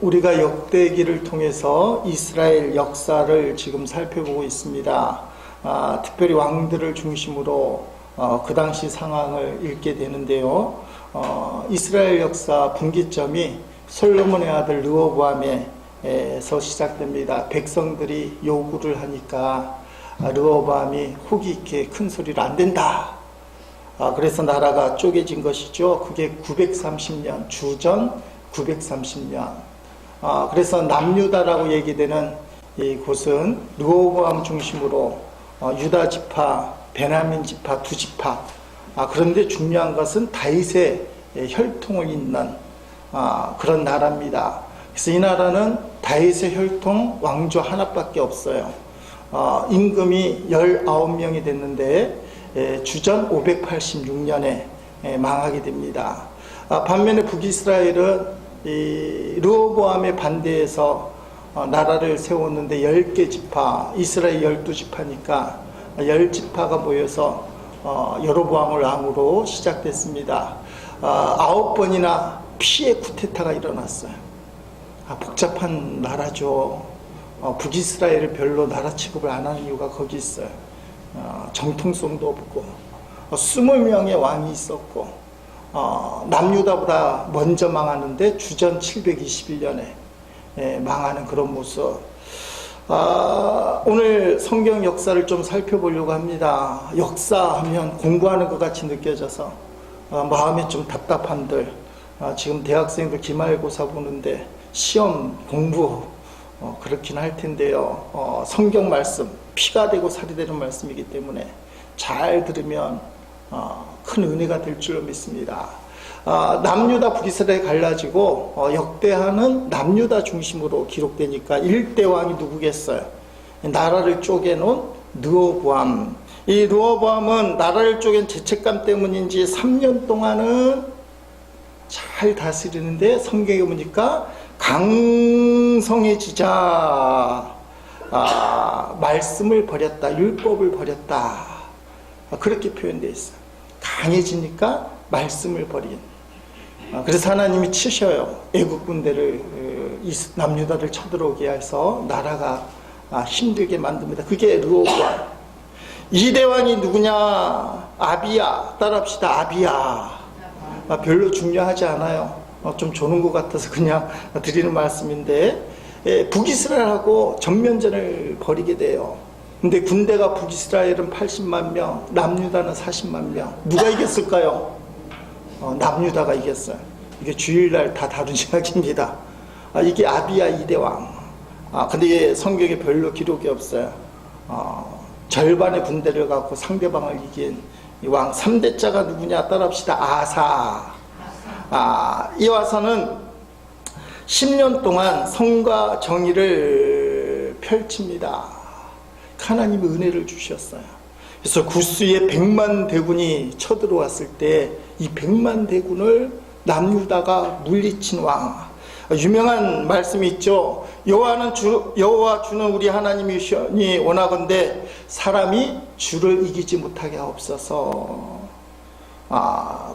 우리가 역대기를 통해서 이스라엘 역사를 지금 살펴보고 있습니다. 특별히 왕들을 중심으로 그 당시 상황을 읽게 되는데요. 이스라엘 역사 분기점이 솔로몬의 아들 르호보암에서 시작됩니다. 백성들이 요구를 하니까 르호보암이 호기 있게 큰 소리로 안 된다. 그래서 나라가 쪼개진 것이죠. 그게 930년, 주전 930년. 그래서 남유다라고 얘기되는 이곳은 르호보암 중심으로 유다 지파, 베냐민 지파 두 지파. 그런데 중요한 것은 다윗의 혈통을 잇는 그런 나라입니다. 그래서 이 나라는 다윗의 혈통 왕조 하나밖에 없어요. 임금이 19명이 됐는데 주전 586년에 망하게 됩니다. 반면에 북이스라엘은 르호보암의 반대해서 나라를 세웠는데 10개 지파, 이스라엘 12지파니까 10지파가 모여서 여로보암을 왕으로 시작됐습니다. 9번이나 피해 쿠데타가 일어났어요. 복잡한 나라죠. 북이스라엘을 별로 나라 취급을 안 하는 이유가 거기 있어요. 정통성도 없고 20명의 왕이 있었고 남유다보다 먼저 망하는데 주전 721년에 망하는 그런 모습. 오늘 성경 역사를 좀 살펴보려고 합니다. 역사하면 공부하는 것 같이 느껴져서 마음이 좀 답답한들, 지금 대학생들 기말고사 보는데 시험 공부 그렇긴 할 텐데요. 성경 말씀 피가 되고 살이 되는 말씀이기 때문에 잘 들으면 큰 은혜가 될 줄로 믿습니다. 남유다 북이스라엘이 갈라지고 역대하는 남유다 중심으로 기록되니까 1대 왕이 누구겠어요? 나라를 쪼개놓은 르호보암. 이 르호보암은 나라를 쪼갠 죄책감 때문인지 3년 동안은 잘 다스리는데 성경에 보니까 강성해지자 말씀을 버렸다, 율법을 버렸다, 그렇게 표현되어 있어요. 강해지니까 말씀을 버린. 그래서 하나님이 치셔요. 애국 군대를 남유다를 쳐들어오게 해서 나라가 힘들게 만듭니다. 그게 르호보암. 이대왕이 누구냐? 아비야. 따라합시다. 아비야. 별로 중요하지 않아요. 좀 조는 것 같아서 그냥 드리는 말씀인데, 북이스라엘하고 전면전을 벌이게 돼요. 근데 군대가 북이스라엘은 80만 명, 남유다는 40만 명. 누가 이겼을까요? 남유다가 이겼어요. 이게 주일날 다 다룬 이야기입니다. 이게 아비야 이대왕. 근데 성경에 별로 기록이 없어요. 절반의 군대를 갖고 상대방을 이긴 이 왕 3대자가 누구냐? 따라합시다. 아사. 이 아사는 10년 동안 성과 정의를 펼칩니다. 하나님이 은혜를 주셨어요. 그래서 구스의 100만 대군이 쳐들어왔을 때 이 100만 대군을 남유다가 물리친 왕. 유명한 말씀이 있죠. 여호와 주는 우리 하나님이 원하건대 사람이 주를 이기지 못하게 하옵소서.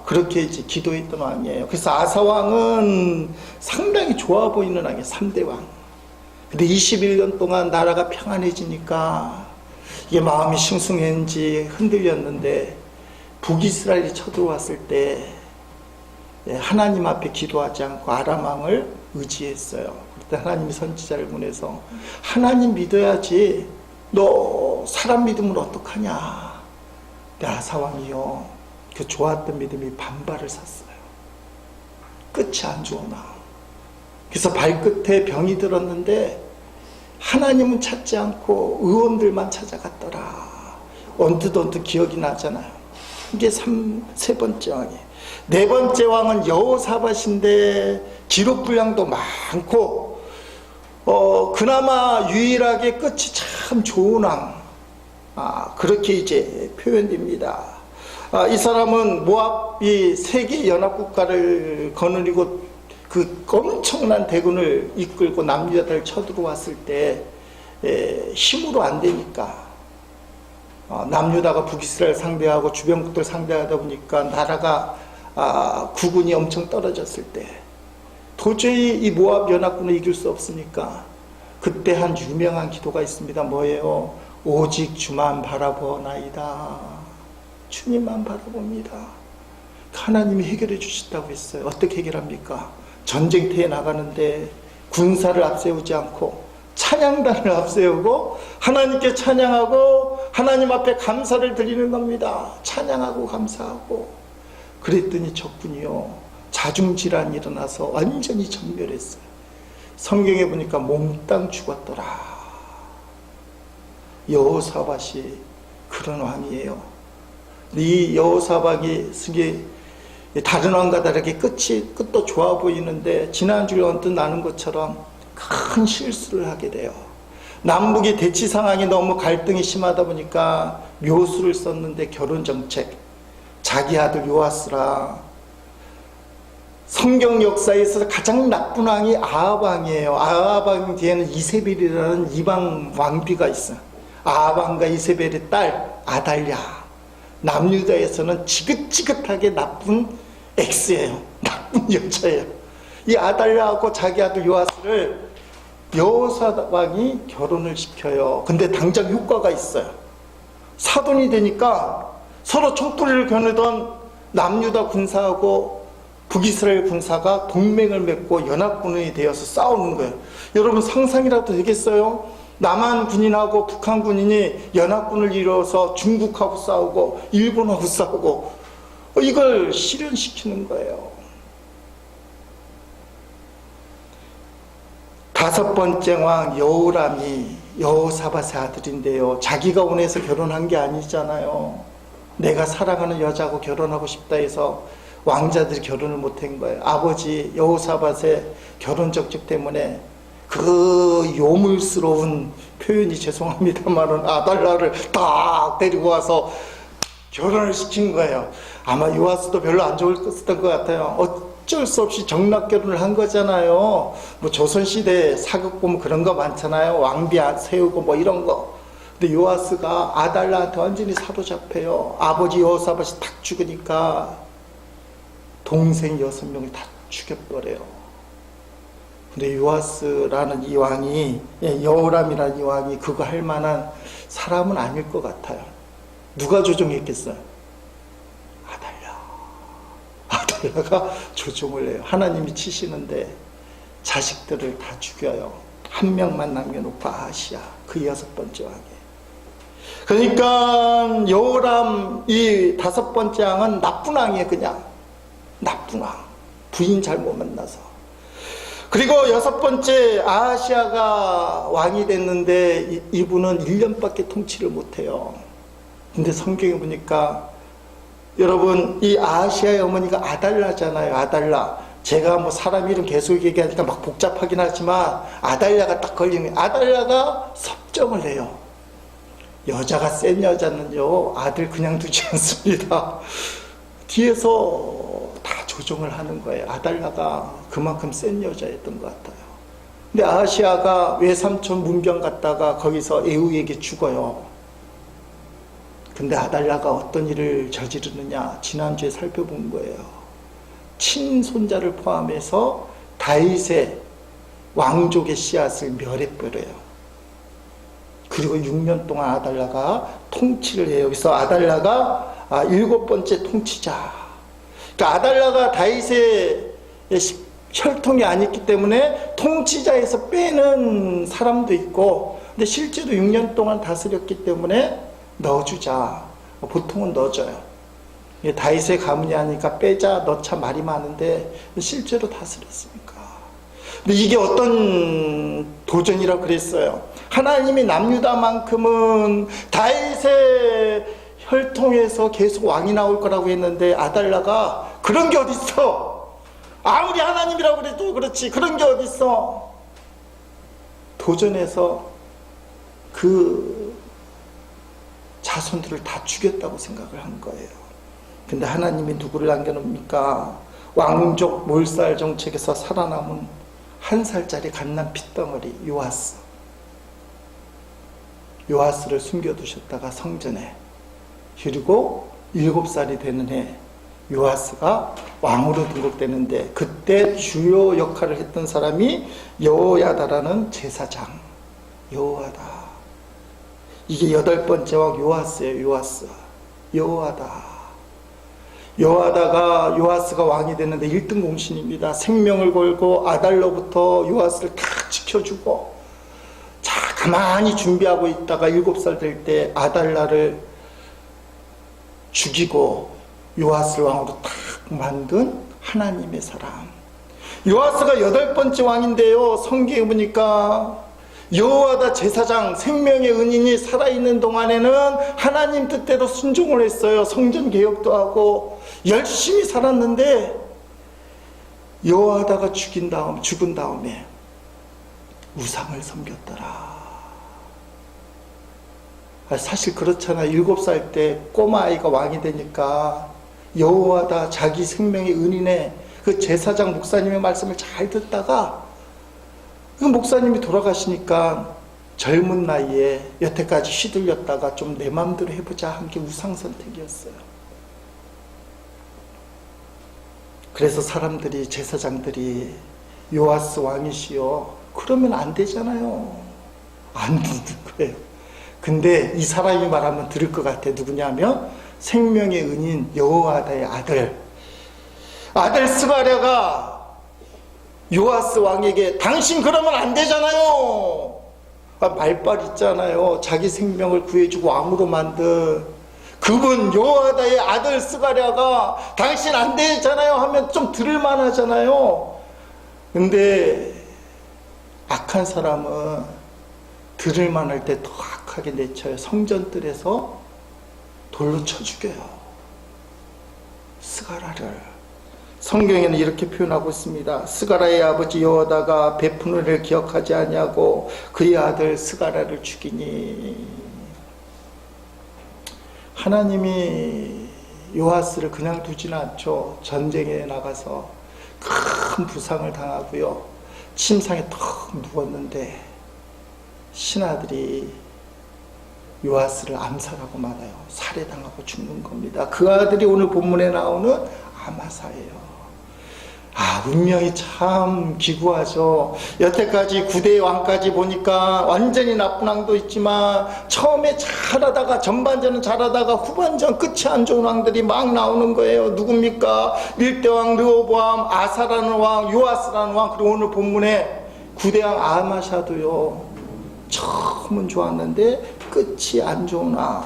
그렇게 이제 기도했던 왕이에요. 그래서 아사 왕은 상당히 좋아 보이는 왕이에요. 3대 왕. 근데 21년 동안 나라가 평안해지니까 이게 마음이 싱숭했는지 흔들렸는데 북이스라엘이 쳐들어왔을 때 하나님 앞에 기도하지 않고 아람 왕을 의지했어요. 그때 하나님이 선지자를 보내서 하나님 믿어야지 너 사람 믿으면 어떡하냐. 근데 아사 왕이요, 그 좋았던 믿음이 반발을 샀어요. 끝이 안 좋으나. 그래서 발끝에 병이 들었는데 하나님은 찾지 않고 의원들만 찾아갔더라. 언뜻 기억이 나잖아요. 이게 세 번째 왕이에요. 네 번째 왕은 여호사밧인데 기록분량도 많고 그나마 유일하게 끝이 참 좋은 왕. 그렇게 이제 표현됩니다. 이 사람은 모압이 세계 연합국가를 거느리고 그 엄청난 대군을 이끌고 남유다를 쳐들어왔을 때 힘으로 안 되니까 남유다가 북이스라엘 상대하고 주변국들 상대하다 보니까 나라가 국운이 엄청 떨어졌을 때 도저히 이 모압 연합군을 이길 수 없으니까 그때 한 유명한 기도가 있습니다. 뭐예요? 오직 주만 바라보나이다. 주님만 바라봅니다. 하나님이 해결해 주신다고 했어요. 어떻게 해결합니까? 전쟁터에 나가는데 군사를 앞세우지 않고 찬양단을 앞세우고 하나님께 찬양하고 하나님 앞에 감사를 드리는 겁니다. 찬양하고 감사하고. 그랬더니 적군이요, 자중질환이 일어나서 완전히 전멸했어요. 성경에 보니까 몽땅 죽었더라. 여호사밧이 그런 왕이에요. 이 여호사밧이 다른 왕과 다르게 끝도 좋아 보이는데 지난주에 언뜻 나눈 것처럼 큰 실수를 하게 돼요. 남북의 대치 상황이 너무 갈등이 심하다 보니까 묘수를 썼는데 결혼정책, 자기 아들 요아스라. 성경 역사에 있어서 가장 나쁜 왕이 아합 왕이에요. 아합 왕 뒤에는 이세벨이라는 이방 왕비가 있어요. 아합 왕과 이세벨의 딸 아달랴. 남유다에서는 지긋지긋하게 나쁜 X예요. 나쁜 여자예요. 이 아달랴하고 자기 아들 요아스를 여호사밧이 결혼을 시켜요. 근데 당장 효과가 있어요. 사돈이 되니까 서로 총불을 겨누던 남유다 군사하고 북이스라엘 군사가 동맹을 맺고 연합군이 되어서 싸우는 거예요. 여러분 상상이라도 되겠어요? 남한 군인하고 북한 군인이 연합군을 이루어서 중국하고 싸우고 일본하고 싸우고 이걸 실현시키는 거예요. 다섯 번째 왕 여호람이 여호사밧의 아들인데요, 자기가 원해서 결혼한 게 아니잖아요. 내가 사랑하는 여자하고 결혼하고 싶다 해서 왕자들이 결혼을 못한 거예요. 아버지 여호사밧의 결혼 정책 때문에 그 요물스러운 표현이 죄송합니다만은 아달랴를 딱 데리고 와서 결혼을 시킨 거예요. 아마 요아스도 별로 안 좋았던 것 같아요. 어쩔 수 없이 정락 결혼을 한 거잖아요. 뭐 조선시대 사극 보면 그런 거 많잖아요. 왕비 세우고 뭐 이런 거. 근데 요아스가 아달랴한테 완전히 사로잡혀요. 아버지 여호사밧이 딱 죽으니까 동생 6명을 다 죽여버려요. 근데 요아스라는 이 왕이, 여호람이라는 이 왕이 그거 할 만한 사람은 아닐 것 같아요. 누가 조종했겠어요? 아달랴가 조종을 해요. 하나님이 치시는데 자식들을 다 죽여요. 한 명만 남겨놓고 아하시야, 그 6번째 왕이에요. 그러니까 여호람 이 5번째 왕은 나쁜 왕이에요. 그냥 나쁜 왕, 부인 잘못 만나서. 그리고 6번째 아하시아가 왕이 됐는데 이분은 1년밖에 통치를 못해요. 근데 성경에 보니까 여러분 이 아하시아의 어머니가 아달랴잖아요. 아달랴. 제가 뭐 사람 이름 계속 얘기하니까 막 복잡하긴 하지만 아달랴가 딱 걸리면 아달랴가 섭정을 해요. 여자가 센 여자는요 아들 그냥 두지 않습니다. 뒤에서 다 조종을 하는 거예요. 아달랴가 그만큼 센 여자였던 것 같아요. 근데 아하시아가 외삼촌 문병 갔다가 거기서 에후에게 죽어요. 근데 아달랴가 어떤 일을 저지르느냐 지난주에 살펴본 거예요. 친손자를 포함해서 다윗의 왕족의 씨앗을 멸해버려요. 그리고 6년 동안 아달랴가 통치를 해요. 여기서 아달랴가 7번째 통치자. 그러니까 아달랴가 다윗의 혈통이 아니기 때문에 통치자에서 빼는 사람도 있고, 근데 실제로 6년 동안 다스렸기 때문에 넣어주자. 보통은 넣어줘요. 다윗의 가문이 아니까 빼자 넣자 말이 많은데 실제로 다스렸으니까. 근데 이게 어떤 도전이라고 그랬어요. 하나님이 남유다만큼은 다윗의 혈통에서 계속 왕이 나올 거라고 했는데 아달랴가 그런 게 어딨어. 아무리 하나님이라고 그래도 그렇지 그런 게 어딨어. 도전해서 그 자손들을 다 죽였다고 생각을 한 거예요. 근데 하나님이 누구를 남겨놓습니까? 왕족 몰살 정책에서 살아남은 1살짜리 갓난 핏덩어리 요아스. 요아스를 숨겨두셨다가 성전에, 그리고 7살이 되는 해 요아스가 왕으로 등극되는데 그때 주요 역할을 했던 사람이 여호야다라는 제사장. 여호야다. 이게 8번째 왕 요아스예요. 요아스. 여호야다. 요아스가 왕이 됐는데 1등 공신입니다. 생명을 걸고 아달로부터 요아스를 다 지켜주고, 자, 가만히 준비하고 있다가 7살 될 때 아달라를 죽이고 요아스를 왕으로 딱 만든 하나님의 사람. 요아스가 8번째 왕인데요, 성경에 보니까 여호와다 제사장, 생명의 은인이 살아있는 동안에는 하나님 뜻대로 순종을 했어요. 성전 개혁도 하고 열심히 살았는데, 여호와다가 죽은 다음에 우상을 섬겼더라. 사실 그렇잖아요. 7살 때 꼬마아이가 왕이 되니까 여호와다 자기 생명의 은인의 그 제사장 목사님의 말씀을 잘 듣다가 그 목사님이 돌아가시니까 젊은 나이에 여태까지 휘둘렸다가 좀 내 마음대로 해보자 한 게 우상 선택이었어요. 그래서 사람들이, 제사장들이 요아스 왕이시여 그러면 안 되잖아요. 안 듣는 거예요. 근데 이 사람이 말하면 들을 것 같아. 누구냐면 생명의 은인 여호와다의 아들 스가랴가 요아스 왕에게 당신 그러면 안 되잖아요. 말빨 있잖아요. 자기 생명을 구해주고 왕으로 만든 그분 여호와다의 아들 스가랴가 당신 안 되잖아요 하면 좀 들을만 하잖아요. 근데 악한 사람은 들을만 할 때 더 악하게 내쳐요. 성전뜰에서 돌로 쳐 죽여요. 스가랴를. 성경에는 이렇게 표현하고 있습니다. 스가랴의 아버지 여호와다가 베푼 은혜를 기억하지 아니하고 그의 아들 스가랴를 죽이니. 하나님이 요아스를 그냥 두지는 않죠. 전쟁에 나가서 큰 부상을 당하고요, 침상에 턱 누웠는데 신하들이 요아스를 암살하고 말아요. 살해당하고 죽는 겁니다. 그 아들이 오늘 본문에 나오는 아마사예요. 운명이 참 기구하죠. 여태까지 9대 왕까지 보니까 완전히 나쁜 왕도 있지만 처음에 잘하다가, 전반전은 잘하다가 후반전 끝이 안 좋은 왕들이 막 나오는 거예요. 누굽니까? 1대 왕 르호보암, 아사라는 왕, 요아스라는 왕, 그리고 오늘 본문에 9대 왕 아마샤도요. 처음은 좋았는데 끝이 안 좋은 왕.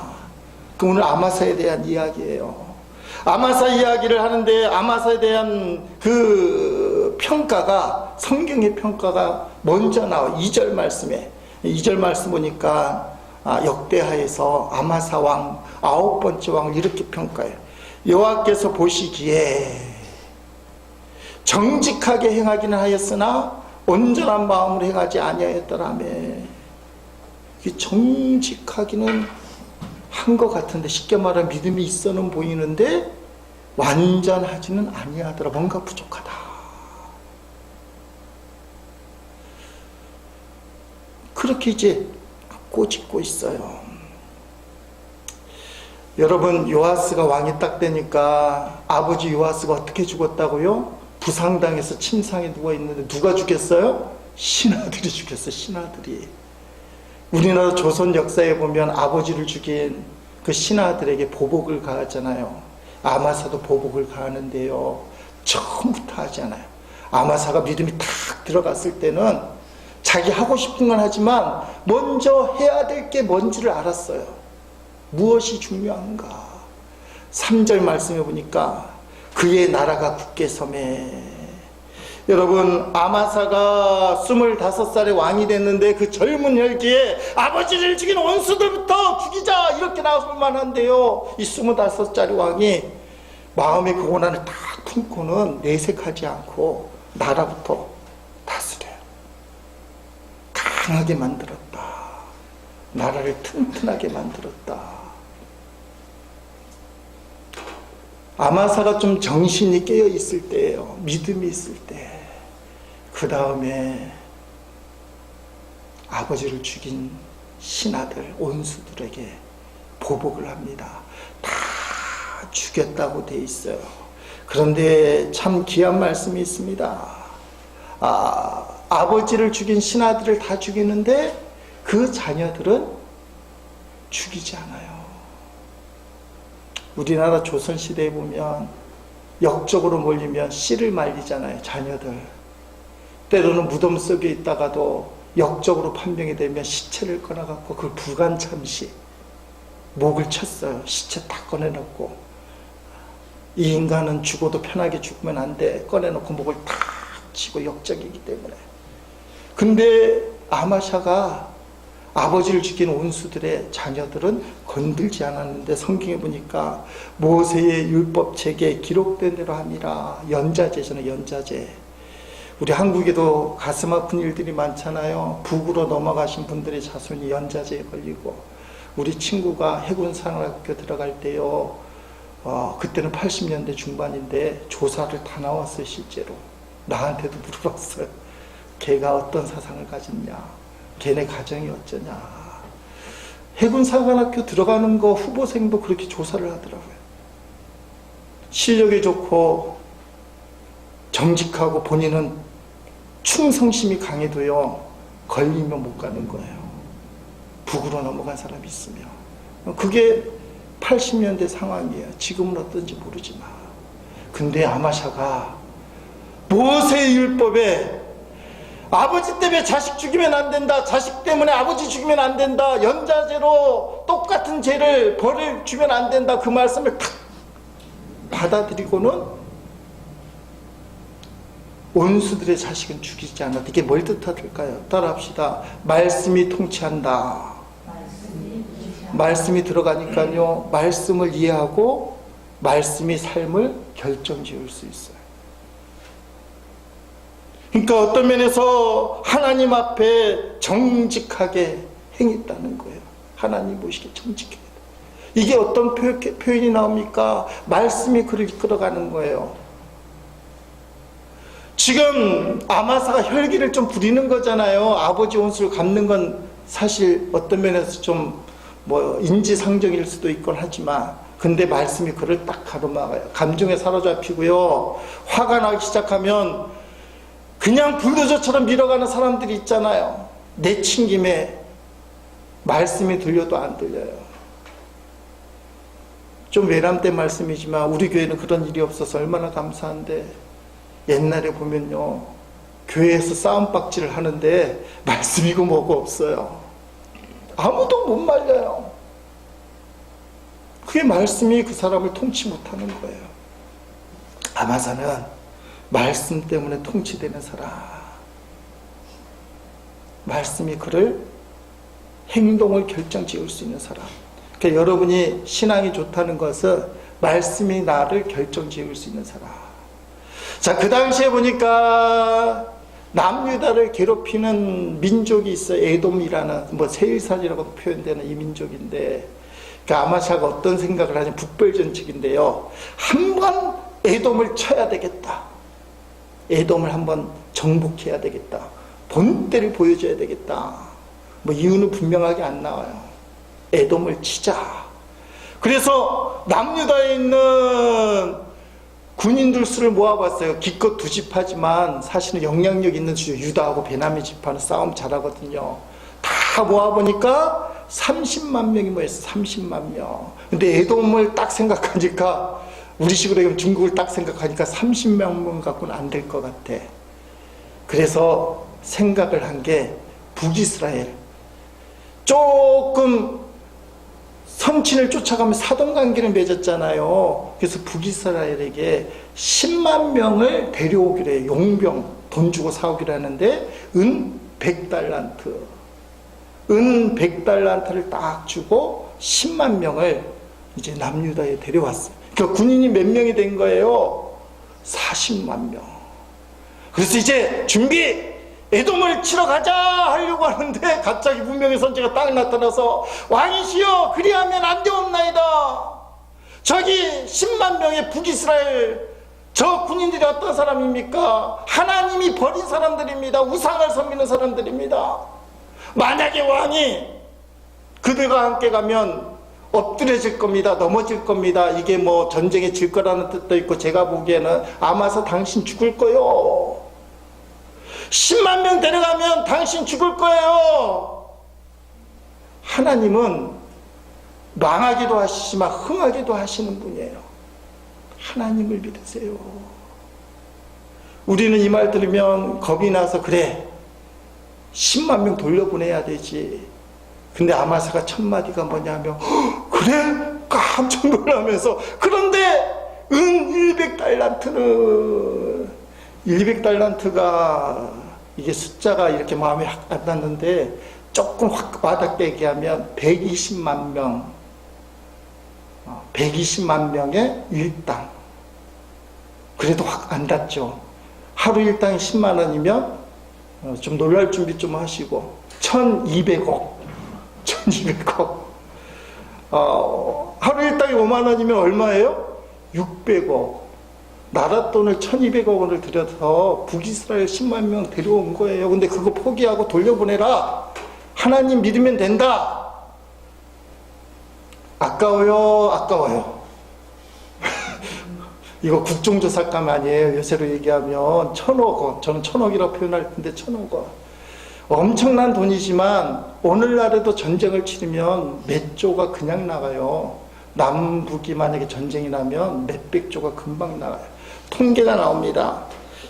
오늘 아마사에 대한 이야기예요. 아마사 이야기를 하는데 아마사에 대한 그 평가가, 성경의 평가가 먼저 나와. 2절 말씀에, 2절 말씀 보니까 역대하에서 아마사 왕 9번째 왕을 이렇게 평가해요. 여호와께서 보시기에 정직하게 행하기는 하였으나 온전한 마음으로 행하지 아니하였더라며. 이 정직하기는 한 것 같은데, 쉽게 말하면 믿음이 있어는 보이는데 완전하지는 아니하더라. 뭔가 부족하다. 그렇게 이제 꼬집고 있어요. 여러분, 요아스가 왕이 딱 되니까 아버지 요아스가 어떻게 죽었다고요? 부상당해서 침상에 누워있는데 누가 죽였어요? 신하들이 죽였어요. 신하들이. 우리나라 조선 역사에 보면 아버지를 죽인 그 신하들에게 보복을 가하잖아요. 아마사도 보복을 가하는데요, 처음부터 하지 않아요. 아마사가 믿음이 탁 들어갔을 때는 자기 하고 싶은 건 하지만 먼저 해야 될 게 뭔지를 알았어요. 무엇이 중요한가. 3절 말씀해 보니까 그의 나라가 굳게 섬에. 여러분, 아마사가 25살에 왕이 됐는데 그 젊은 혈기에 아버지를 죽인 원수들부터 죽이자 이렇게 나설 만한데요, 이 25살짜리 왕이 마음의 그 고난을 딱 품고는 내색하지 않고 나라부터 다스려요. 강하게 만들었다. 나라를 튼튼하게 만들었다. 아마사가 좀 정신이 깨어 있을 때예요. 믿음이 있을 때. 그 다음에 아버지를 죽인 신하들, 원수들에게 보복을 합니다. 다 죽였다고 돼 있어요. 그런데 참 귀한 말씀이 있습니다. 아버지를 죽인 신하들을 다 죽이는데 그 자녀들은 죽이지 않아요. 우리나라 조선시대에 보면 역적으로 몰리면 씨를 말리잖아요. 자녀들. 때로는 무덤 속에 있다가도 역적으로 판명이 되면 시체를 꺼내갖고 그걸 부간참시 목을 쳤어요. 시체 다 꺼내놓고 이 인간은 죽어도 편하게 죽으면 안 돼. 꺼내놓고 목을 탁 치고 역적이기 때문에. 근데 아마샤가 아버지를 죽인 온수들의 자녀들은 건들지 않았는데 성경에 보니까 모세의 율법책에 기록된 대로 함이라. 연자제잖아요. 연자제. 우리 한국에도 가슴 아픈 일들이 많잖아요. 북으로 넘어가신 분들의 자손이 연자제에 걸리고, 우리 친구가 해군산업학교 들어갈 때요, 그때는 80년대 중반인데 조사를 다 나왔어요. 실제로 나한테도 물어봤어요. 걔가 어떤 사상을 가졌냐, 걔네 가정이 어쩌냐. 해군사관학교 들어가는 거 후보생도 그렇게 조사를 하더라고요. 실력이 좋고 정직하고 본인은 충성심이 강해도요, 걸리면 못 가는 거예요. 북으로 넘어간 사람이 있으면. 그게 80년대 상황이에요. 지금은 어떤지 모르지만. 근데 아마샤가 모세의 율법에 아버지 때문에 자식 죽이면 안 된다, 자식 때문에 아버지 죽이면 안 된다, 연자제로 똑같은 죄를 벌을 주면 안 된다, 그 말씀을 탁 받아들이고는 온수들의 자식은 죽이지 않았다. 이게 뭘 뜻할까요? 따라합시다. 말씀이 통치한다. 말씀이 들어가니까요, 말씀을 이해하고 말씀이 삶을 결정지을 수 있어요. 그러니까 어떤 면에서 하나님 앞에 정직하게 행했다는 거예요. 하나님 보시기에 정직해야 돼. 이게 어떤 표현이 나옵니까? 말씀이 그를 이끌어가는 거예요. 지금 아마사가 혈기를 좀 부리는 거잖아요. 아버지 온수를 갚는 건 사실 어떤 면에서 좀 인지상정일 수도 있곤 하지만, 근데 말씀이 그를 딱 가로막아요. 감정에 사로잡히고요, 화가 나기 시작하면 그냥 불도저처럼 밀어가는 사람들이 있잖아요. 내친김에 말씀이 들려도 안 들려요. 좀 외람된 말씀이지만 우리 교회는 그런 일이 없어서 얼마나 감사한데, 옛날에 보면요, 교회에서 싸움박질을 하는데 말씀이고 뭐고 없어요. 아무도 못 말려요. 그게 말씀이 그 사람을 통치 못하는 거예요. 아마사는 말씀 때문에 통치되는 사람, 말씀이 그를 행동을 결정지을 수 있는 사람. 그러니까 여러분이 신앙이 좋다는 것은 말씀이 나를 결정지을 수 있는 사람. 자, 그 당시에 보니까 남유다를 괴롭히는 민족이 있어요. 에돔이라는, 세일산이라고도 표현되는 이 민족인데, 그러니까 아마샤가 어떤 생각을 하냐면 북벌전칙인데요, 한번 에돔을 쳐야 되겠다, 에돔을 한번 정복해야 되겠다, 본때를 보여줘야 되겠다. 이유는 분명하게 안 나와요. 에돔을 치자. 그래서 남유다에 있는 군인들 수를 모아봤어요. 기껏 2지파지만 사실은 영향력 있는 유다하고 베냐민 지파는 싸움 잘하거든요. 다 모아보니까 30만 명이 모였어요. 30만 명. 근데 에돔을 딱 생각하니까, 우리식으로 얘기하면 중국을 딱 생각하니까 30명 갖고는 안 될 것 같아. 그래서 생각을 한 게 북이스라엘, 조금 선친을 쫓아가면 사돈관계를 맺었잖아요. 그래서 북이스라엘에게 10만 명을 데려오기로 해요. 용병 돈 주고 사오기로 하는데 은 100달란트, 은 100달란트를 딱 주고 10만 명을 이제 남유다에 데려왔어요. 그러니까 군인이 몇 명이 된 거예요? 40만 명. 그래서 이제 준비! 에돔을 치러 가자 하려고 하는데 갑자기 문명의 선지가 딱 나타나서, 왕이시여, 그리하면 안 되옵나이다. 저기 10만 명의 북이스라엘 저 군인들이 어떤 사람입니까? 하나님이 버린 사람들입니다. 우상을 섬기는 사람들입니다. 만약에 왕이 그들과 함께 가면 엎드려질 겁니다. 넘어질 겁니다. 이게 뭐 전쟁에 질 거라는 뜻도 있고, 제가 보기에는 아마서 당신 죽을 거요. 10만 명 데려가면 당신 죽을 거예요. 하나님은 망하기도 하시지만 흥하기도 하시는 분이에요. 하나님을 믿으세요. 우리는 이 말 들으면 겁이 나서, 그래 10만 명 돌려보내야 되지. 근데 아마사가 첫 마디가 뭐냐면, 그래? 깜짝 놀라면서, 그런데 은 100달란트는 200달란트가 이게 숫자가 이렇게 마음에 안 났는데, 조금 확 와닿게 얘기하면 120만 명, 120만 명의 일당. 그래도 확 안 닿죠. 하루 일당이 10만 원이면 좀 놀랄 준비 좀 하시고, 1200억. 1200억. 하루 일당이 5만 원이면 얼마예요? 600억. 나라 돈을 1200억 원을 들여서 북이스라엘 10만 명 데려온 거예요. 근데 그거 포기하고 돌려보내라. 하나님 믿으면 된다. 아까워요, 아까워요. 이거 국정조사감 아니에요. 요새로 얘기하면 1000억 원. 저는 1000억이라고 표현할 텐데 1000억 원. 엄청난 돈이지만 오늘날에도 전쟁을 치르면 몇 조가 그냥 나가요. 남북이 만약에 전쟁이 나면 몇백 조가 금방 나가요. 통계가 나옵니다.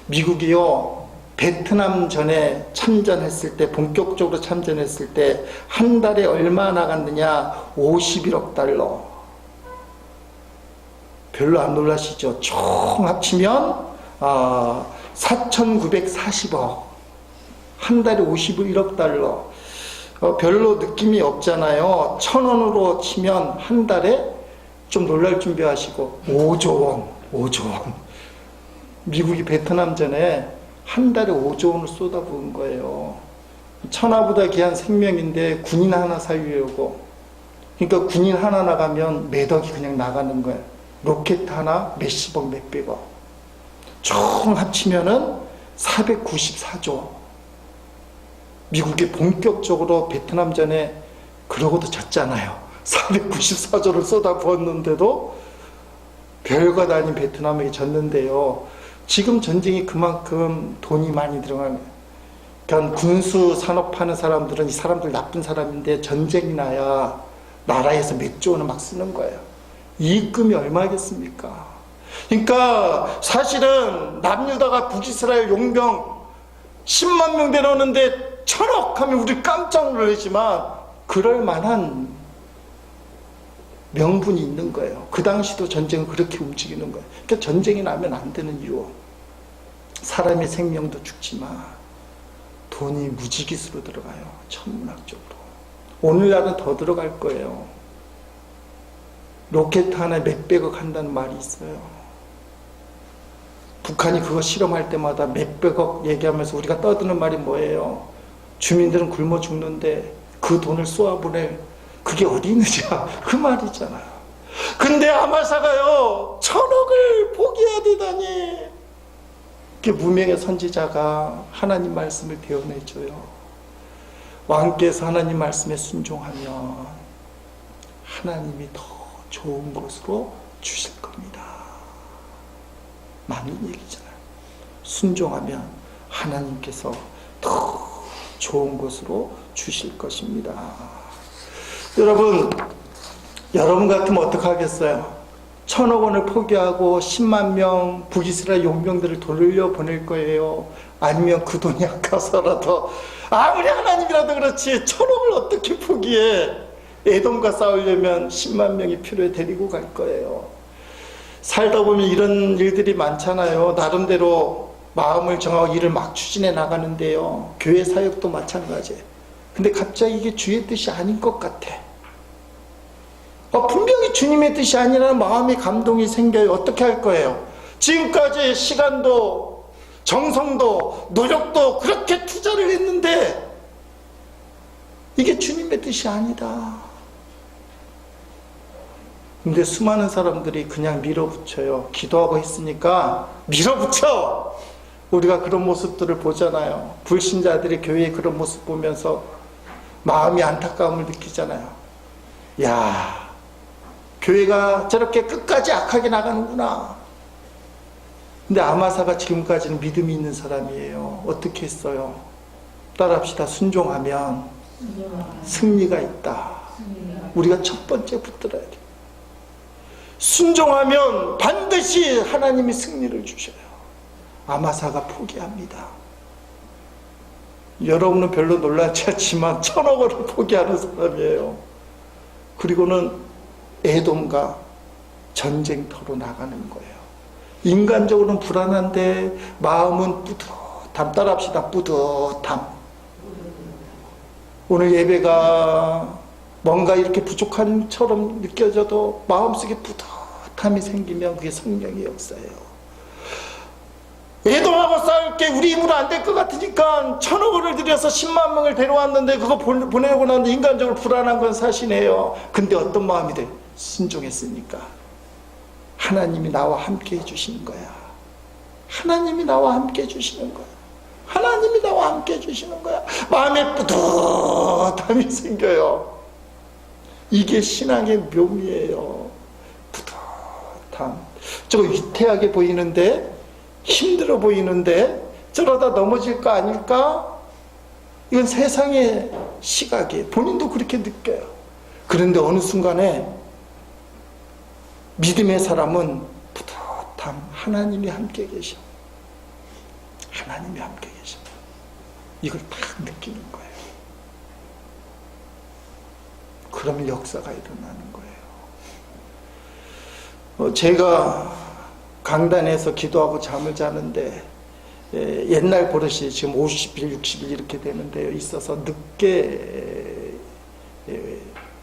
미국이요, 베트남 전에 참전했을 때, 본격적으로 참전했을 때 한 달에 얼마 나갔느냐? 51억 달러. 별로 안 놀라시죠? 총 합치면 4,940억. 한 달에 51억 달러. 별로 느낌이 없잖아요. 1,000원으로 치면 한 달에, 좀 놀랄 준비하시고, 5조 원. 5조 원. 미국이 베트남전에 한 달에 5조 원을 쏟아부은 거예요. 천하보다 귀한 생명인데 군인 하나 살리려고. 그러니까 군인 하나 나가면 몇 억이 그냥 나가는 거예요. 로켓 하나 몇십억, 몇백억. 총 합치면은 494조. 미국이 본격적으로 베트남전에 그러고도 졌잖아요. 494조를 쏟아부었는데도 별것 아닌 베트남에게 졌는데요. 지금 전쟁이 그만큼 돈이 많이 들어가는 거예요. 그러니까 군수 산업하는 사람들은 이 사람들 나쁜 사람인데, 전쟁이 나야 나라에서 몇 조 원을 막 쓰는 거예요. 이익금이 얼마겠습니까? 그러니까 사실은 남유다가 북이스라엘 용병 10만 명 데려오는데 1000억 하면 우리 깜짝 놀라지만, 그럴 만한 명분이 있는 거예요. 그 당시도 전쟁은 그렇게 움직이는 거예요. 그러니까 전쟁이 나면 안 되는 이유. 사람의 생명도 죽지만 돈이 무지기수로 들어가요. 천문학적으로. 오늘날은 더 들어갈 거예요. 로켓 하나에 몇백억 한다는 말이 있어요. 북한이 그거 실험할 때마다 몇백억 얘기하면서 우리가 떠드는 말이 뭐예요? 주민들은 굶어 죽는데 그 돈을 쏘아보낼 그게 어디 있느냐, 그 말이잖아요. 근데 아마사가요, 1000억을 포기해야 되다니. 그 무명의 선지자가 하나님 말씀을 배워내줘요. 왕께서 하나님 말씀에 순종하면 하나님이 더 좋은 것으로 주실 겁니다. 맞는 얘기잖아요. 순종하면 하나님께서 더 좋은 것으로 주실 것입니다. 여러분 같으면 어떡하겠어요? 1000억 원을 포기하고 10만 명 북이스라엘 용병들을 돌려보낼 거예요? 아니면 그 돈이 아까워서라도, 아무리 하나님이라도 그렇지 1000억을 어떻게 포기해? 에돔과 싸우려면 10만 명이 필요해 데리고 갈 거예요. 살다 보면 이런 일들이 많잖아요. 나름대로 마음을 정하고 일을 막 추진해 나가는데요. 교회 사역도 마찬가지예요. 근데 갑자기 이게 주의 뜻이 아닌 것 같아. 분명히 주님의 뜻이 아니라는 마음의 감동이 생겨요. 어떻게 할 거예요? 지금까지 시간도 정성도 노력도 그렇게 투자를 했는데 이게 주님의 뜻이 아니다. 근데 수많은 사람들이 그냥 밀어붙여요. 기도하고 했으니까 밀어붙여! 우리가 그런 모습들을 보잖아요. 불신자들이 교회의 그런 모습 보면서 마음이 안타까움을 느끼잖아요. 야, 교회가 저렇게 끝까지 악하게 나가는구나. 근데 아마사가 지금까지는 믿음이 있는 사람이에요. 어떻게 했어요? 따라합시다. 순종하면 승리가 있다. 우리가 첫 번째 붙들어야 돼. 순종하면 반드시 하나님이 승리를 주셔요. 아마사가 포기합니다. 여러분은 별로 놀라지 않지만 1000억 원을 포기하는 사람이에요. 그리고는 에돔과 전쟁터로 나가는 거예요. 인간적으로는 불안한데 마음은 뿌듯함. 따라합시다. 뿌듯함. 오늘 예배가 뭔가 이렇게 부족한 처럼 느껴져도 마음속에 뿌듯함이 생기면 그게 성령의 역사예요. 에돔하고 싸울 게 우리 힘으로 안 될 것 같으니까 1000억 원을 들여서 10만 명을 데려왔는데 그거 보내고 나는데 인간적으로 불안한 건 사실이에요. 근데 어떤 마음이 돼? 순종했으니까 하나님이 나와 함께 해주시는 거야. 하나님이 나와 함께 해주시는 거야. 하나님이 나와 함께 해주시는 거야. 마음에 뿌듯함이 생겨요. 이게 신앙의 묘미예요. 뿌듯함. 저거 위태하게 보이는데, 힘들어 보이는데 저러다 넘어질 거 아닐까? 이건 세상의 시각이에요. 본인도 그렇게 느껴요. 그런데 어느 순간에 믿음의 사람은 뿌듯함. 하나님이 함께 계셔. 하나님이 함께 계셔. 이걸 딱 느끼는 거예요. 그러면 역사가 일어나는 거예요. 제가 강단에서 기도하고 잠을 자는데 옛날 버릇이 지금 50일, 60일 이렇게 되는데요. 있어서 늦게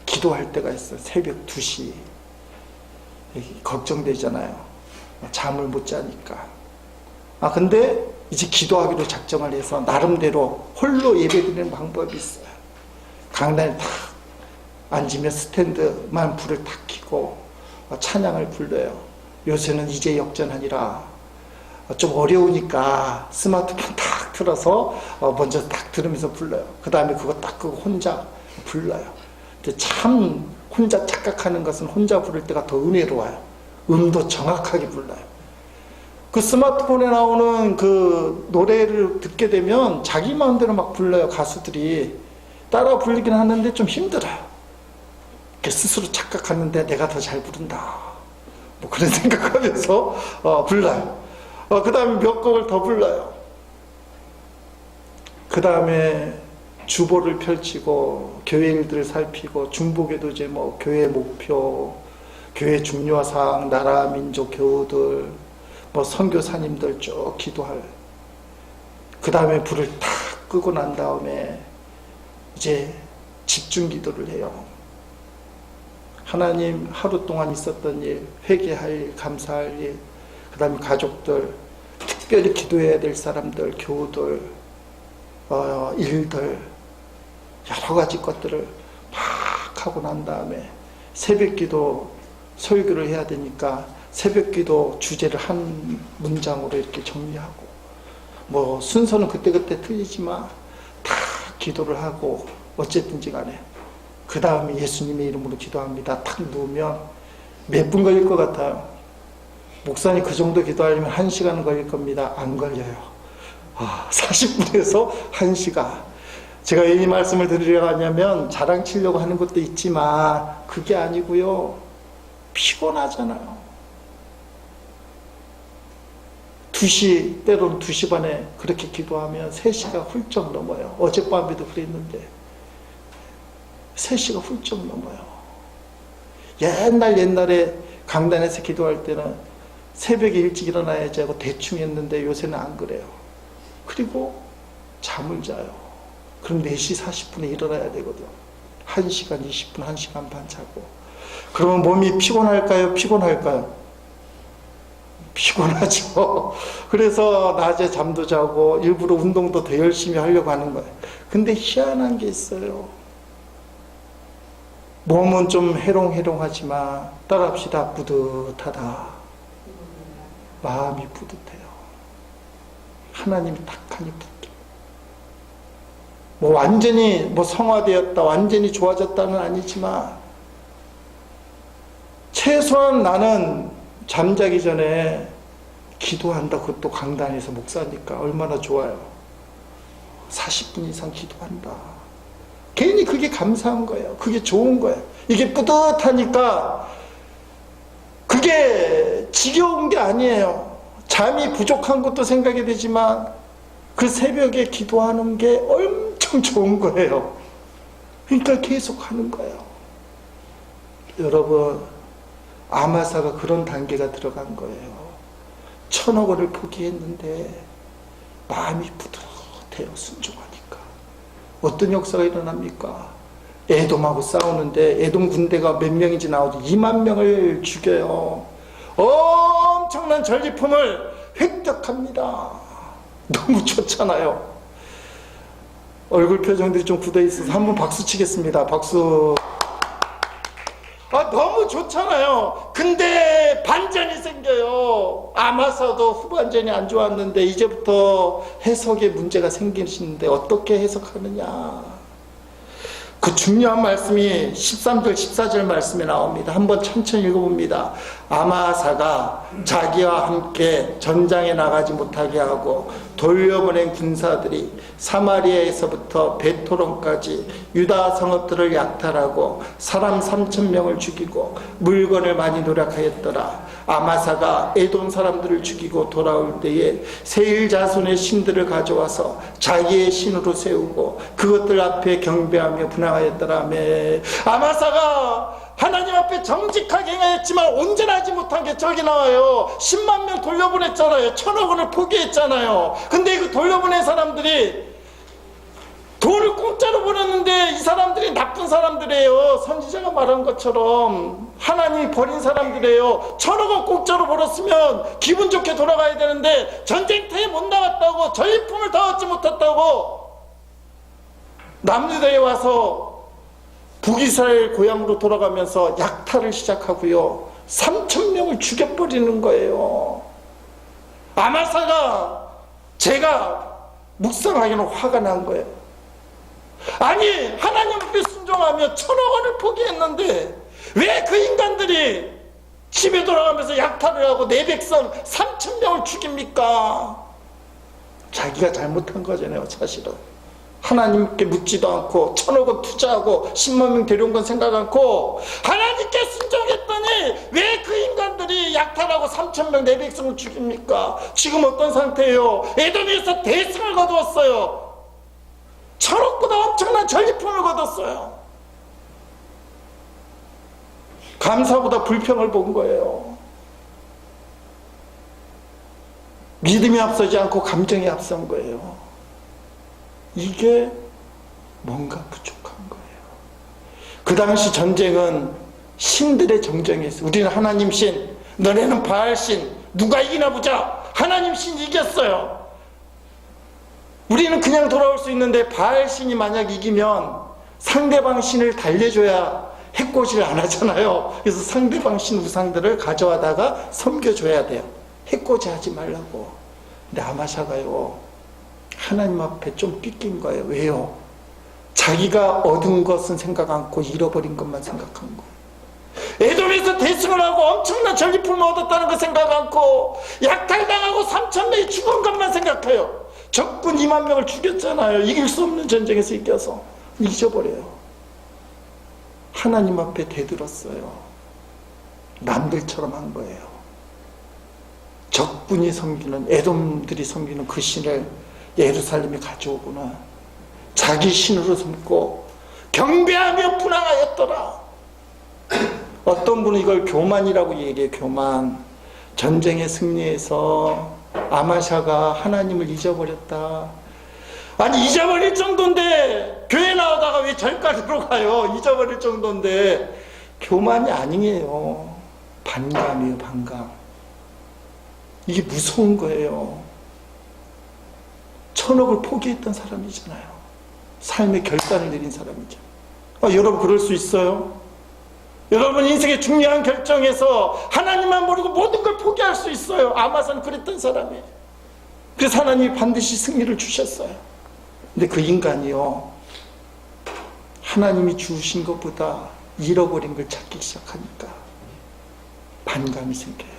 기도할 때가 있어요. 새벽 2시. 걱정되잖아요. 잠을 못 자니까. 근데 이제 기도하기로 작정을 해서 나름대로 홀로 예배드리는 방법이 있어요. 강단에 탁 앉으면 스탠드만 불을 탁 켜고 찬양을 불러요. 요새는 이제 역전하니라 좀 어려우니까 스마트폰 딱 틀어서 먼저 딱 들으면서 불러요. 그 다음에 그거 딱 끄고 혼자 불러요. 근데 참 혼자 착각하는 것은 혼자 부를 때가 더 은혜로워요. 음도 정확하게 불러요. 그 스마트폰에 나오는 그 노래를 듣게 되면 자기 마음대로 막 불러요. 가수들이 따라 부르긴 하는데 좀 힘들어요. 스스로 착각하는데 내가 더 잘 부른다. 뭐 그런 생각하면서 불러요. 그 다음에 몇 곡을 더 불러요. 그 다음에 주보를 펼치고 교회 일들을 살피고 중보기도 제목, 교회 목표, 교회 중요사항, 나라 민족 교우들, 뭐 선교사님들 쭉 기도할. 그 다음에 불을 탁 끄고 난 다음에 이제 집중 기도를 해요. 하나님 하루 동안 있었던 일, 회개할 일, 감사할 일, 그 다음에 가족들, 특별히 기도해야 될 사람들, 교우들, 일들, 여러 가지 것들을 막 하고 난 다음에 새벽 기도, 설교를 해야 되니까 새벽 기도 주제를 한 문장으로 이렇게 정리하고, 뭐 순서는 그때그때 틀리지만 다 기도를 하고 어쨌든지 간에 그 다음에 예수님의 이름으로 기도합니다. 탁 누우면 몇 분 걸릴 것 같아요? 목사님 그 정도 기도하려면 1시간 걸릴 겁니다. 안 걸려요. 40분에서 1시간. 제가 왜 이 말씀을 드리려고 하냐면 자랑 치려고 하는 것도 있지만 그게 아니고요. 피곤하잖아요. 2시, 때로는 2시 반에 그렇게 기도하면 3시가 훌쩍 넘어요. 어젯밤에도 그랬는데 3시가 훌쩍 넘어요. 옛날에 강단에서 기도할 때는 새벽에 일찍 일어나야지 하고 대충 했는데 요새는 안 그래요. 그리고 잠을 자요. 그럼 4시 40분에 일어나야 되거든. 1시간 20분, 1시간 반 자고. 그러면 몸이 피곤할까요? 피곤할까요? 피곤하죠. 그래서 낮에 잠도 자고 일부러 운동도 더 열심히 하려고 하는 거예요. 근데 희한한 게 있어요. 몸은 좀 해롱해롱하지만 따라합시다. 뿌듯하다. 마음이 뿌듯해요. 하나님이 탁하니 뿌듯해요. 뭐 완전히 성화되었다, 완전히 좋아졌다는 아니지만 최소한 나는 잠자기 전에 기도한다. 그것도 강단에서 목사니까 얼마나 좋아요. 40분 이상 기도한다. 괜히 그게 감사한 거예요. 그게 좋은 거예요. 이게 뿌듯하니까 그게 지겨운 게 아니에요. 잠이 부족한 것도 생각이 되지만 그 새벽에 기도하는 게 엄청 좋은 거예요. 그러니까 계속 하는 거예요. 여러분, 아마사가 그런 단계가 들어간 거예요. 1,000억 원을 포기했는데 마음이 뿌듯해요. 순종하니까. 어떤 역사가 일어납니까? 에돔하고 싸우는데 에돔 군대가 몇 명인지 나오죠. 2만 명을 죽여요. 엄청난 전리품을 획득합니다. 너무 좋잖아요. 얼굴 표정들이 좀 굳어 있어서 한번 박수 치겠습니다. 박수. 너무 좋잖아요. 근데 반전이 생겨요. 아마사도 후반전이 안 좋았는데 이제부터 해석에 문제가 생기시는데 어떻게 해석하느냐. 그 중요한 말씀이 13절 14절 말씀에 나옵니다. 한번 천천히 읽어봅니다. 아마사가 자기와 함께 전장에 나가지 못하게 하고 돌려보낸 군사들이 사마리아에서부터 베토론까지 유다 성읍들을 약탈하고 사람 3,000명을 죽이고 물건을 많이 노력하였더라. 아마사가 에돔 사람들을 죽이고 돌아올 때에 세일 자손의 신들을 가져와서 자기의 신으로 세우고 그것들 앞에 경배하며 분향하였더라며. 아마사가 하나님 앞에 정직하게 행하였지만 온전하지 못한 게 저기 나와요. 10만 명 돌려보냈잖아요. 1,000억 원을 포기했잖아요. 근데 그 돌려보낸 사람들이 돈을 공짜로 보냈는데 이 사람들이 나쁜 사람들이에요. 선지자가 말한 것처럼 하나님이 버린 사람들이에요. 1,000억 원 공짜로 벌었으면 기분 좋게 돌아가야 되는데 전쟁터에 못 나갔다고, 전리품을 다 얻지 못했다고 남유다에 와서 북이스라엘 고향으로 돌아가면서 약탈을 시작하고요. 3,000명을 죽여버리는 거예요. 아마사가 제가 묵상하기는 화가 난 거예요. 아니, 하나님 앞에 순종하며 1,000억 원을 포기했는데 왜 그 인간들이 집에 돌아가면서 약탈을 하고 내 백성 3,000명을 죽입니까? 자기가 잘못한 거잖아요. 사실은 하나님께 묻지도 않고 1,000억 원 투자하고 10만 명 데려온 건 생각 않고 하나님께 순종했더니 왜 그 인간들이 약탈하고 3,000명 내 백성을 죽입니까? 지금 어떤 상태예요? 에돔에서 대승을 거두었어요. 1,000억보다 엄청난 전리품을 거뒀어요. 감사보다 불평을 본 거예요. 믿음이 앞서지 않고 감정이 앞선 거예요. 이게 뭔가 부족한 거예요. 그 당시 전쟁은 신들의 정쟁이었어요. 우리는 하나님 신, 너네는 바알 신, 누가 이기나 보자. 하나님 신 이겼어요. 우리는 그냥 돌아올 수 있는데 바알 신이 만약 이기면 상대방 신을 달래줘야 해코지를 안 하잖아요. 그래서 상대방 신 우상들을 가져와다가 섬겨줘야 돼요. 해코지 하지 말라고. 근데 아마샤가요, 하나님 앞에 좀 삐낀 거예요. 왜요? 자기가 얻은 것은 생각 않고 잃어버린 것만 생각한 거예요. 에돔에서 대승을 하고 엄청난 전리품을 얻었다는 거 생각 않고 약탈당하고 3,000명이 죽은 것만 생각해요. 적군 2만 명을 죽였잖아요. 이길 수 없는 전쟁에서 이겨서. 잊어버려요. 하나님 앞에 대들었어요. 남들처럼 한 거예요. 적군이 섬기는, 에돔들이 섬기는 그 신을 예루살렘에 가져오구나. 자기 신으로 섬고 경배하며 분향하였더라. 어떤 분은 이걸 교만이라고 얘기해요. 교만. 전쟁에 승리해서 아마샤가 하나님을 잊어버렸다. 아니, 잊어버릴 정도인데 교회 나오다가 왜 절간으로 가요? 잊어버릴 정도인데. 교만이 아니에요. 반감이에요. 반감. 이게 무서운 거예요. 1,000억을 포기했던 사람이잖아요. 삶의 결단을 내린 사람이죠. 여러분 그럴 수 있어요? 여러분 인생의 중요한 결정에서 하나님만 모르고 모든 걸 포기할 수 있어요. 아마사는 그랬던 사람이에요. 그래서 하나님이 반드시 승리를 주셨어요. 근데 그 인간이요, 하나님이 주신 것보다 잃어버린 걸 찾기 시작하니까 반감이 생겨요.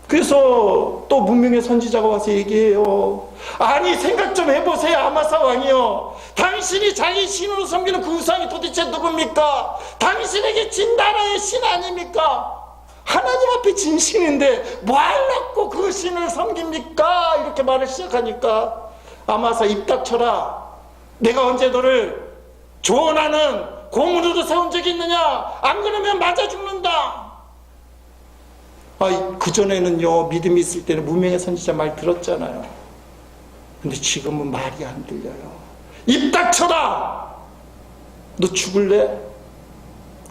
그래서 또 문명의 선지자가 와서 얘기해요. 아니 생각 좀 해보세요. 아마사 왕이요, 당신이 자기 신으로 섬기는 그 우상이 도대체 누굽니까? 당신에게 진나라의 신 아닙니까? 하나님 앞에 진신인데 뭘 놓고 그 신을 섬깁니까? 이렇게 말을 시작하니까 아마사, 입 닥쳐라. 내가 언제 너를 조언하는 고문으로 세운 적이 있느냐? 안 그러면 맞아 죽는다. 그전에는요, 믿음이 있을 때는 무명의 선지자 말 들었잖아요. 근데 지금은 말이 안 들려요. 입 닥쳐라! 너 죽을래?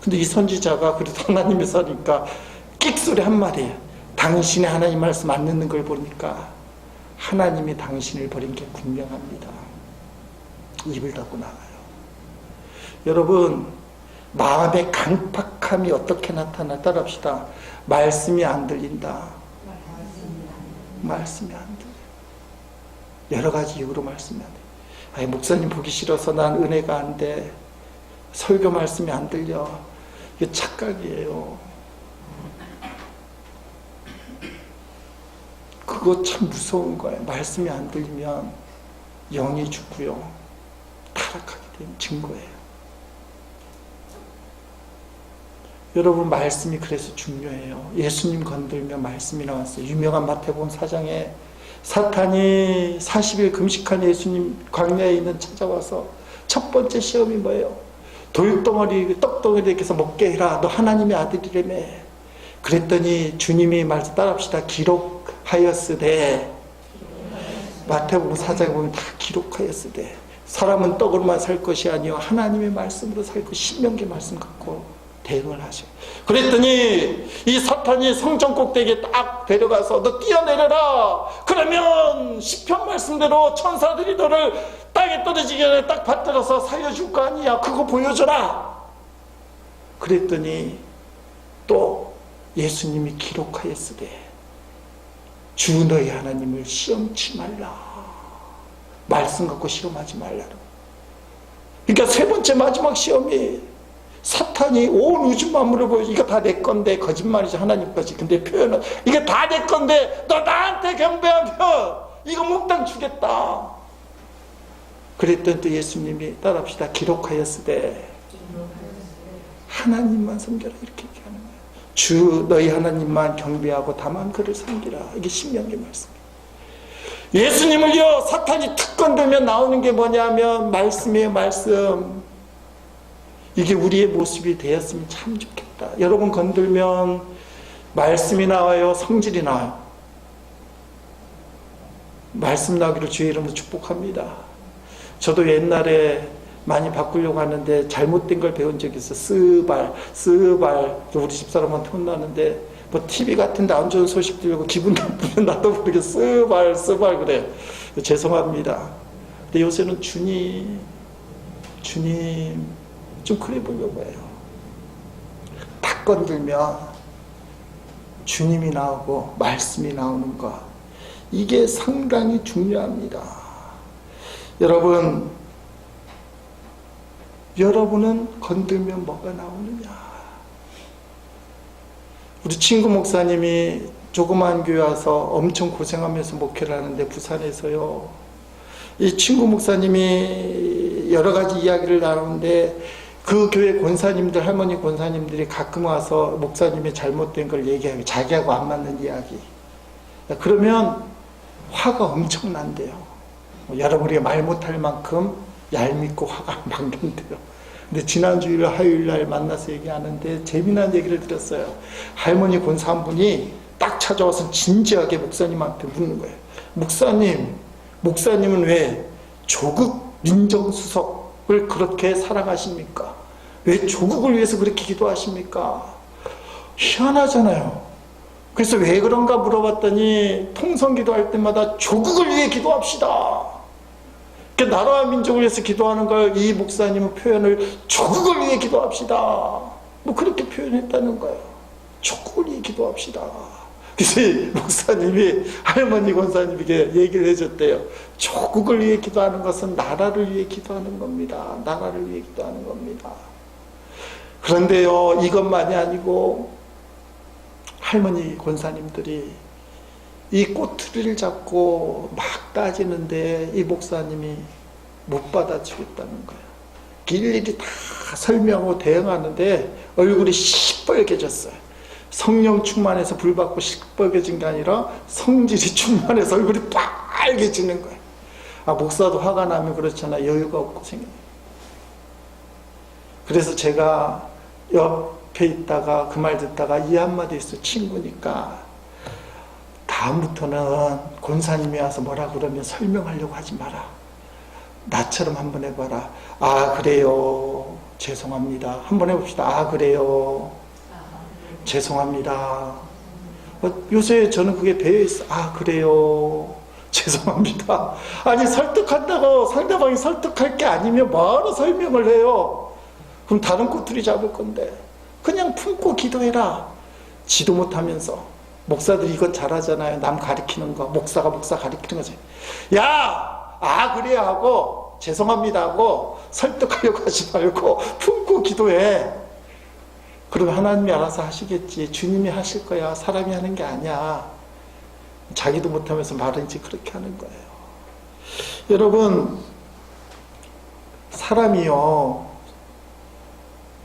근데 이 선지자가 그래도 하나님의 사니까 끽소리 한 말이에요. 당신이 하나님 말씀 안 듣는 걸 보니까 하나님이 당신을 버린 게 분명합니다. 입을 닫고 나가요. 여러분, 마음의 강팍함이 어떻게 나타나? 따라합시다. 말씀이 안 들린다. 말씀이 안 들려. 여러 가지 이유로 말씀이 안 돼. 목사님 보기 싫어서 난 은혜가 안 돼. 설교 말씀이 안 들려. 이게 착각이에요. 그거 참 무서운 거예요. 말씀이 안 들리면 영이 죽고요, 타락하게 되는 증거예요. 여러분, 말씀이 그래서 중요해요. 예수님 건들면 말씀이 나왔어요. 유명한 마태복음 4장에 사탄이 40일 금식한 예수님 광야에 있는 찾아와서 첫 번째 시험이 뭐예요? 돌덩어리, 떡덩어리 이렇게 해서 먹게 해라. 너 하나님의 아들이라며. 그랬더니 주님이 말씀 따라합시다. 기록하였으되. 마태복음 4장에 보면 다 기록하였으되. 사람은 떡으로만 살 것이 아니요 하나님의 말씀으로 살고 신명기 말씀 갖고 대응을 하셔. 그랬더니 이 사탄이 성전 꼭대기에 딱 데려가서 너 뛰어내려라. 그러면 시편 말씀대로 천사들이 너를 땅에 떨어지기 전에 딱 받들어서 살려줄 거 아니야. 그거 보여줘라. 그랬더니 또 예수님이 기록하였으되 주 너희 하나님을 시험치 말라. 말씀 갖고 시험하지 말라고. 그러니까 세 번째 마지막 시험이 사탄이 온 우주 만물을 보여줘. 이거 다 내 건데, 거짓말이지 하나님 거지. 근데 표현은 이게 다 내 건데 너 나한테 경배하면 이거 몽땅 주겠다. 그랬더니 또 예수님이 따라합시다. 기록하였으되 하나님만 섬겨라. 이렇게 얘기하는 거예요. 주 너희 하나님만 경배하고 다만 그를 섬기라. 이게 신명기 말씀이에요. 예수님을요, 사탄이 툭 건들면 나오는 게 뭐냐면 말씀이에요. 말씀. 이게 우리의 모습이 되었으면 참 좋겠다. 여러분 건들면 말씀이 나와요? 성질이 나와요? 말씀 나오기를 주의 이름으로 축복합니다. 저도 옛날에 많이 바꾸려고 하는데 잘못된 걸 배운 적이 있어. 스발 우리 집사람한테 혼나는데 뭐 TV 같은데 안 좋은 소식 들고 기분 나쁘면 나도 모르게 스발 그래요. 죄송합니다. 근데 요새는 주님 좀 그래 보려고 해요. 딱 건들면 주님이 나오고 말씀이 나오는 것, 이게 상당히 중요합니다. 여러분은 건들면 뭐가 나오느냐? 우리 친구 목사님이 조그만 교회 와서 엄청 고생하면서 목회를 하는데 부산에서요, 이 친구 목사님이 여러 가지 이야기를 나누는데 그 교회 권사님들, 할머니 권사님들이 가끔 와서 목사님이 잘못된 걸 얘기하고 자기하고 안 맞는 이야기. 그러면 화가 엄청 난대요. 여러분이 말 못할 만큼 얄밉고 화가 막 난대요. 근데 지난주일 화요일 날 만나서 얘기하는데 재미난 얘기를 들었어요. 할머니 권사 한 분이 딱 찾아와서 진지하게 목사님한테 묻는 거예요. 목사님은 왜 조국 민정수석을 그렇게 사랑하십니까? 왜 조국을 위해서 그렇게 기도하십니까? 희한하잖아요. 그래서 왜 그런가 물어봤더니 통성 기도할 때마다 조국을 위해 기도합시다. 그러니까 나라와 민족을 위해서 기도하는 걸 이 목사님은 표현을 조국을 위해 기도합시다. 뭐 그렇게 표현했다는 거예요. 조국을 위해 기도합시다. 그래서 목사님이 할머니 권사님에게 얘기를 해줬대요. 조국을 위해 기도하는 것은 나라를 위해 기도하는 겁니다. 나라를 위해 기도하는 겁니다. 그런데요, 이것만이 아니고 할머니 권사님들이 이 꼬투리를 잡고 막 따지는데 이 목사님이 못 받아주겠다는 거예요. 일일이 다 설명하고 대응하는데 얼굴이 시뻘개졌어요. 성령 충만해서 불 받고 시뻘개진 게 아니라 성질이 충만해서 얼굴이 빨개지는 거예요. 목사도 화가 나면 그렇잖아요. 여유가 없고 생겨요. 그래서 제가 옆에 있다가 그 말 듣다가 이 한마디 있어. 친구니까 다음부터는 권사님이 와서 뭐라 그러면 설명하려고 하지 마라. 나처럼 한번 해봐라. 그래요. 죄송합니다. 한번 해봅시다. 그래요. 죄송합니다. 요새 저는 그게 배어있어. 그래요. 죄송합니다. 아니, 설득한다고 상대방이 설득할 게 아니면 뭐하러 설명을 해요? 그럼 다른 꼬투리 잡을 건데. 그냥 품고 기도해라. 지도 못하면서. 목사들이 이것 잘하잖아요. 남 가리키는 거. 목사가 목사 가리키는 거지. 야! 그래 하고 죄송합니다 하고 설득하려고 하지 말고 품고 기도해. 그럼 하나님이 알아서 하시겠지. 주님이 하실 거야. 사람이 하는 게 아니야. 자기도 못하면서 말은지 그렇게 하는 거예요. 여러분, 사람이요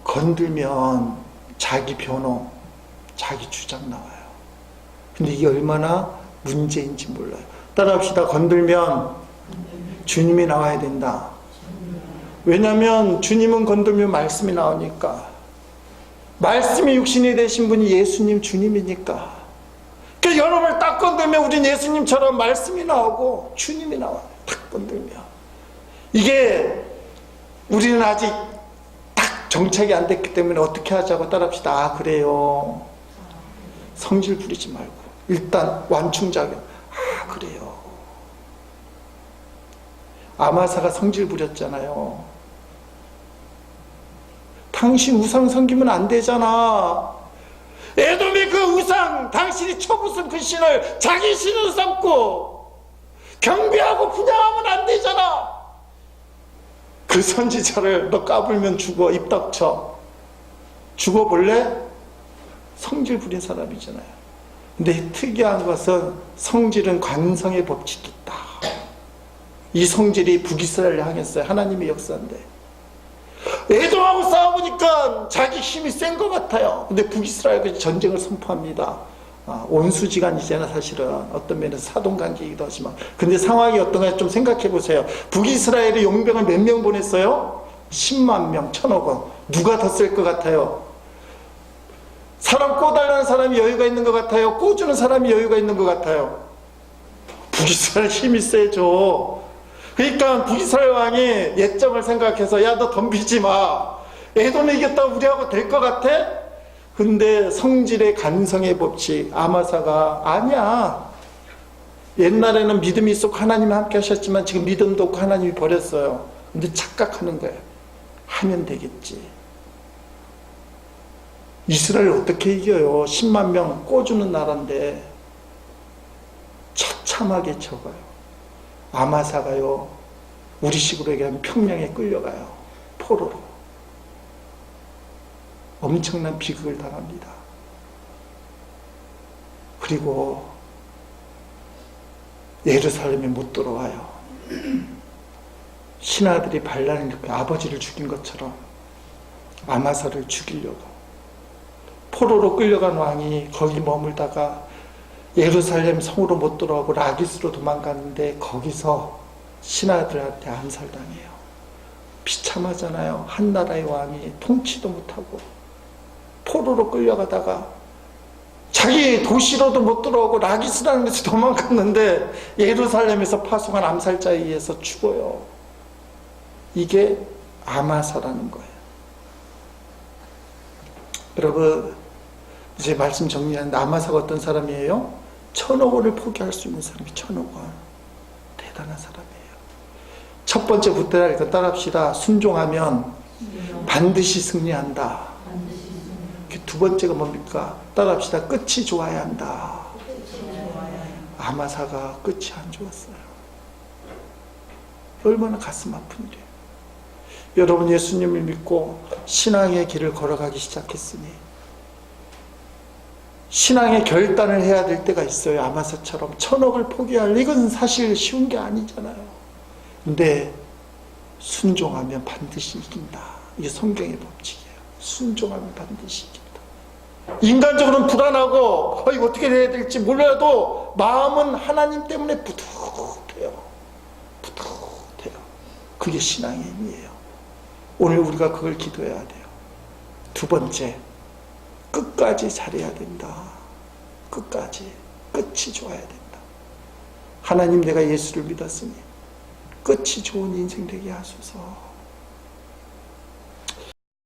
건들면 자기 변호, 자기 주장 나와요. 근데 이게 얼마나 문제인지 몰라요. 따라합시다. 건들면 주님이 나와야 된다. 왜냐하면 주님은 건들면 말씀이 나오니까. 말씀이 육신이 되신 분이 예수님 주님이니까. 그러니까 여러분을 딱 건들면 우린 예수님처럼 말씀이 나오고 주님이 나와요. 딱 건들면. 이게 우리는 아직 딱 정착이 안 됐기 때문에 어떻게 하자고 따라합시다. 그래요. 성질 부리지 말고 일단 완충작용. 그래요. 아마사가 성질 부렸잖아요. 당신 우상 섬기면 안 되잖아. 에돔의 그 우상, 당신이 쳐부순 그 신을 자기 신으로 삼고 경배하고 분양하면 안 되잖아. 그 선지자를 너 까불면 죽어. 입 닥쳐. 죽어볼래? 성질 부린 사람이잖아요. 근데 특이한 것은 성질은 관성의 법칙이 있다. 이 성질이 북이스라엘을 향했어요. 하나님의 역사인데. 에돔하고 싸워보니까 자기 힘이 센 것 같아요. 근데 북이스라엘이 전쟁을 선포합니다. 온수지간이잖아 사실은. 어떤 면에서 사돈관계이기도 하지만. 근데 상황이 어떤가 좀 생각해 보세요. 북이스라엘이 용병을 몇 명 보냈어요? 10만 명, 1,000억 원. 누가 더 쓸 것 같아요? 사람 꼬달라는 사람이 여유가 있는 것 같아요? 꼬주는 사람이 여유가 있는 것 같아요? 북이스라엘 힘이 세죠. 그러니까 북이스라엘 왕이 예점을 생각해서 야, 너 덤비지 마. 에돔이 이겼다고 우리하고 될 것 같아? 근데 성질의 간성의 법칙, 아마사가 아니야. 옛날에는 믿음이 있었고 하나님이 함께 하셨지만 지금 믿음도 없고 하나님이 버렸어요. 근데 착각하는 거예요. 하면 되겠지. 이스라엘 어떻게 이겨요? 10만 명 꿔주는 나라인데 처참하게 적어요. 아마사가요, 우리식으로 얘기하면 평양에 끌려가요. 포로로. 엄청난 비극을 당합니다. 그리고 예루살렘에 못 들어와요. 신하들이 반란을 일으켜 아버지를 죽인 것처럼 아마사를 죽이려고 포로로 끌려간 왕이 거기 머물다가 예루살렘 성으로 못 들어오고 라기스로 도망갔는데 거기서 신하들한테 암살당해요. 비참하잖아요. 한 나라의 왕이 통치도 못하고 포로로 끌려가다가 자기 도시로도 못 들어오고 라기스라는 데서 도망갔는데 예루살렘에서 파송한 암살자에 의해서 죽어요. 이게 아마사라는 거예요. 여러분, 이제 말씀 정리하는데 아마사가 어떤 사람이에요? 1,000억 원을 포기할 수 있는 사람이 1,000억 원. 대단한 사람이에요. 첫 번째 붙들어 따라합시다. 순종하면 반드시 승리한다. 두 번째가 뭡니까? 따라합시다. 끝이 좋아야 한다. 아마사가 끝이 안 좋았어요. 얼마나 가슴 아픈 일이에요. 여러분, 예수님을 믿고 신앙의 길을 걸어가기 시작했으니 신앙의 결단을 해야 될 때가 있어요. 아마사처럼 1000억을 포기할, 이건 사실 쉬운 게 아니잖아요. 근데 순종하면 반드시 이긴다. 이게 성경의 법칙이에요. 순종하면 반드시 이긴다. 인간적으로는 불안하고 이거 어떻게 해야 될지 몰라도 마음은 하나님 때문에 뿌듯해요. 뿌듯해요. 그게 신앙의 힘이에요. 오늘 우리가 그걸 기도해야 돼요. 두 번째, 끝까지 잘해야 된다. 끝까지, 끝이 좋아야 된다. 하나님, 내가 예수를 믿었으니 끝이 좋은 인생 되게 하소서.